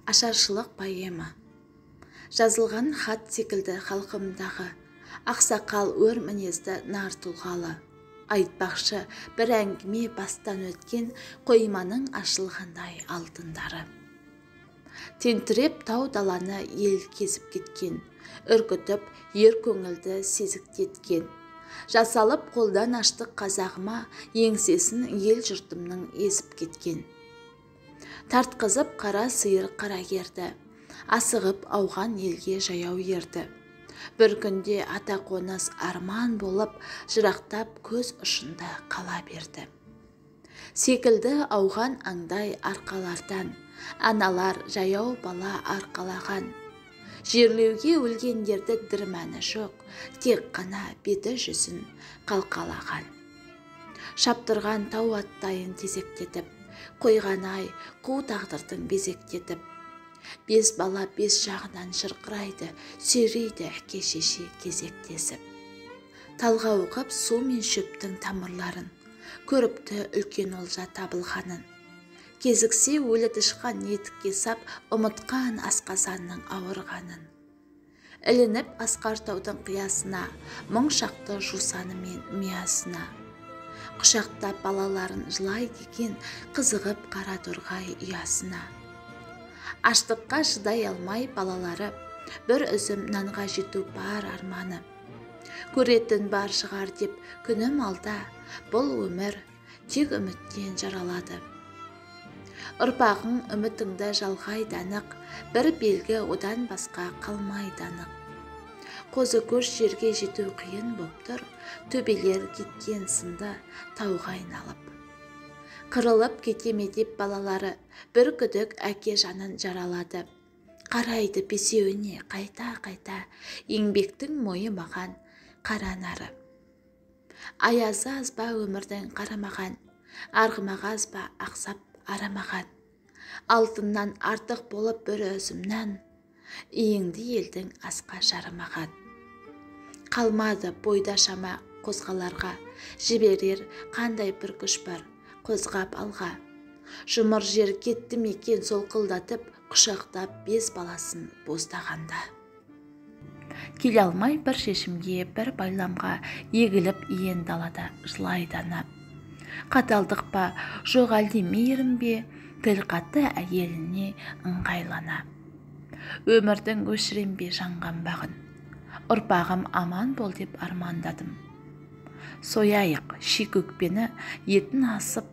Ашаршылық поэма. Жазылған хат секілді халқымдағы, ақсақал өр мінезді нар тұлғалы. Айтпақшы бір әңгіме бастан өткен қойманың ашылғандай алтындары. Тентіреп тау даланы ел кезіп кеткен, үркітіп ер көңілді сезіктеткен. Жасалып қолдан аштық қазағыма, еңсесін ел жұртымның езіп кеткен. Тартқызып қара сиыр қарагерді, асығып ауған елге жаяу ерді. Бір күнде ата қоныс арман болып, жырақтап көз ұшында қала берді. Секілді ауған аңдай арқалардан, аналар жаяу бала арқалаған. Жерлеуге өлгендерді дірмәні жоқ, тек қана беті жүзін қалқалаған. Шаптырған тау аттайын тезектетіп, қойған ай қу тағдырдың безектетіп. Бес бала бес жағынан шырқырайды, сүйрейді әке шеше кезектесіп. Талға оқып су мен шөптің тамырларын, көріпті үлкен олжа табылғанын. Кезіксе өлі тышқан етікке сап, ұмытқан асқазанның ауырғанын. Ілініп асқар таудың қиясына, мың шақты жусаны мен миясына. Құшақтап балаларын жылайды екен, қызығып қара торғай ұясына. Аштыққа шыдай алмай балалары, бір үзім нанға жету бар арманы. Көретін бар шығар деп күнім алда, бұл өмір тек үміттен жаралады. Ұрпағың үмітіңді жалғай данық, бір белгі одан басқа қалмай данық. Қозы көш жерге жету қиын боп тұр, төбелер кеткен сынды тауға айналып. Қырылып кетеме деп балалары, бір күдік әке жанын жаралады. Қарайды бесеуіне қайта-қайта, еңбектің мойы маған қара нары. Аязы аз ба өмірдің қарамаған, арғымақ аз ба ақсап арамаған. Алтыннан артық болып бір өзімнен, иіңді елдің асқа жарымаған. Қалмады бойда шама қозғаларға, жіберер қандай бір күш бар қозғап алға. Жұмыр жер кетті мекен солқылдатып, құшақтап бес баласын боздағанда. Келе алмай бір шешімге, бір байламға егіліп иен далада жылайдана. Қаталдық па, жоқ әлде мейірім бе, тіл қатты әйеліне ыңғайлана. Өмірдің өшірем бе жанған бағын, ұрпағым аман бол деп армандадым. Сояйық шик өкпені, етін асып,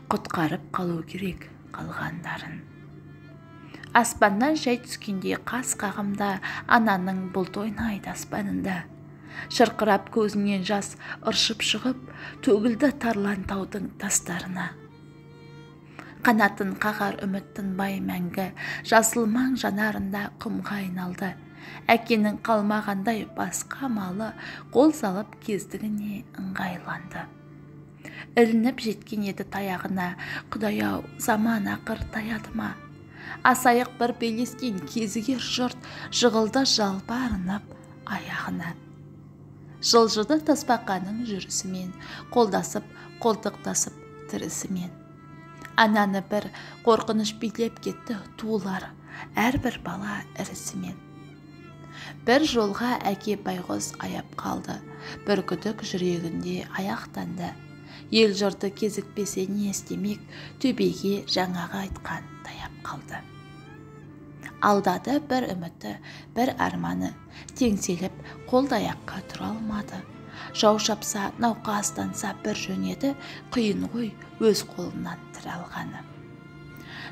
құтқарып қалу керек қалғандарын. Аспаннан жай түскенде қас қағымда, ананың бұлт ойнайды аспанында. Шырқырап көзінен жас ыршып шығып, төгілді тарлан таудың тастарына. Қанатын қағар үміттің бай мәңгі, жасылмаң жанарында құмға айналды. Әкенің қалмағандай басқа малы, қол салып кездігіне ыңғайланды. Ілініп жеткен еді таяғына, Құдай-ау, заман ақыр таяды ма? Асайық бір белескен кезігер жұрт, жығылды жалбарынып аяғына. Жылжыды тасбақаның жүрісімен, қолдасып, қолтықтасып тірісімен. Ананы бір қорқыныш билеп кетті туылар, әрбір бала ірісімен. Бір жолға әке байғұс аяп қалды, бір күдік жүрегінде аяқтанды. Ел жұрты кезікпесе не істемек, төбеге жаңағы айтқан таяп қалды. Алдады бір үміті, бір арманы, теңселіп қолды-аяққа тұра алмады. Жау шапса, науқастанса бір жөнеді, қиын ғой өз қолынан тірі алғаны.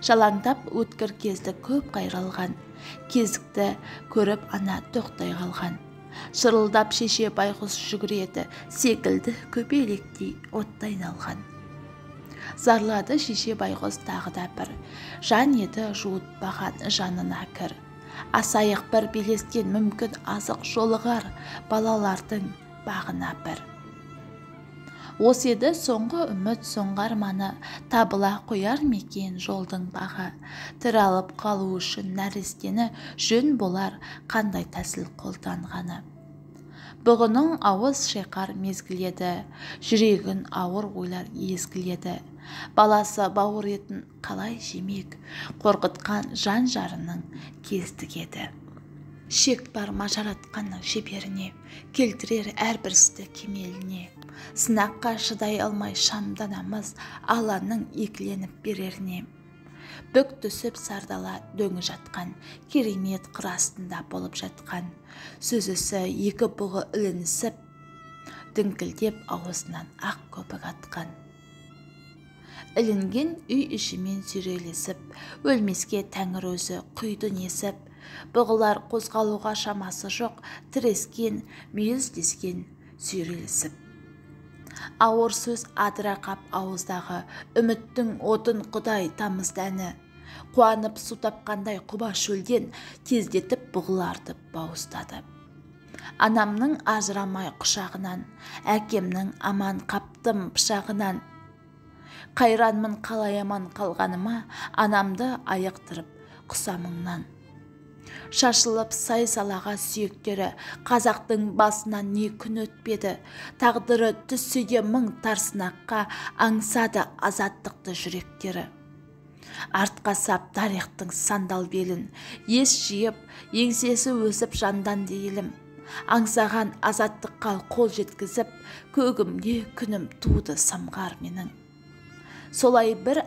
Жалаңдап өткір кезді көп қайралған, кезікті көріп ана тоқтай қалған. Шырылдап шеше байғұс жүгіреді, секілді көбелектей оттай налған. Зарлады шеше байғұс тағы да бір, жан еді жуытпаған жанына кір. Асайық бір белестен мүмкін азық жолығар, балалардың бағына бір. Осы еді соңғы үміт, соңғы арманы, табыла қояр мекен жолдың бағы. Тірі алып қалу үшін нәрестені жөн болар қандай тәсіл қолданғаны. Бұғының ауыз шайқар мезгіл еді, жүрегін ауыр ойлар езгіледі. Баласы бауыр етін қалай жемек, қорқытқан жан жарының кездік еді. Шек бар мажаратқанның шеберіне, келтірер әрбір істі кемеліне. Сынаққа шыдай алмай шамданамыз, Алланың екіленіп береріне. Бүк түсіп сардала дөңі жатқан, керемет қыр астында болып жатқан. Сөзісі екі бұғы ілінісіп, діңкілдеп ауызынан ақ көпік атқан. Ілінген үй ішімен сүйрелесіп, өлмеске тәңір өзі құйды несіп. Бұғылар қозғалуға шамасы жоқ, тірескен, мүйіздескен сүйрелесіп. Ауыр сөз адыра қап ауыздағы, үміттің отын құдай тамыздәні. Қуанып су тапқандай құба шөлден, тездетіп бұғыларды бауыздады. Анамның ажырамай құшағынан, әкемнің аман қаптым пышағынан. Қайранмын қалай аман қалғаныма, анамды аяқтырып құсамыңнан. Шашылып сай-салаға сүйектері, қазақтың басынан не күн өтпеді. Тағдыры түссе де мың тарсынаққа, аңсады азаттықты жүректері. Артқа сап тарихтың сандал белін, ес жиып, еңсесі өсіп жандан дейілім. Аңсаған азаттыққа қол жеткізіп, көгімде күнім туды самғар менің. Солай бір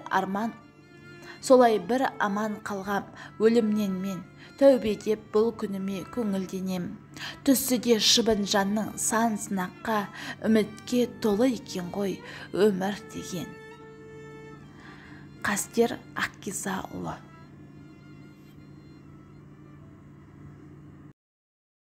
аман қалғам өлімнен мен, тәубе деп бұл күніме көңілденем. Түсі де шыбын жанның сан сынаққа, үмітке толы екен ғой өмір деген. Қастер Аққизаұлы.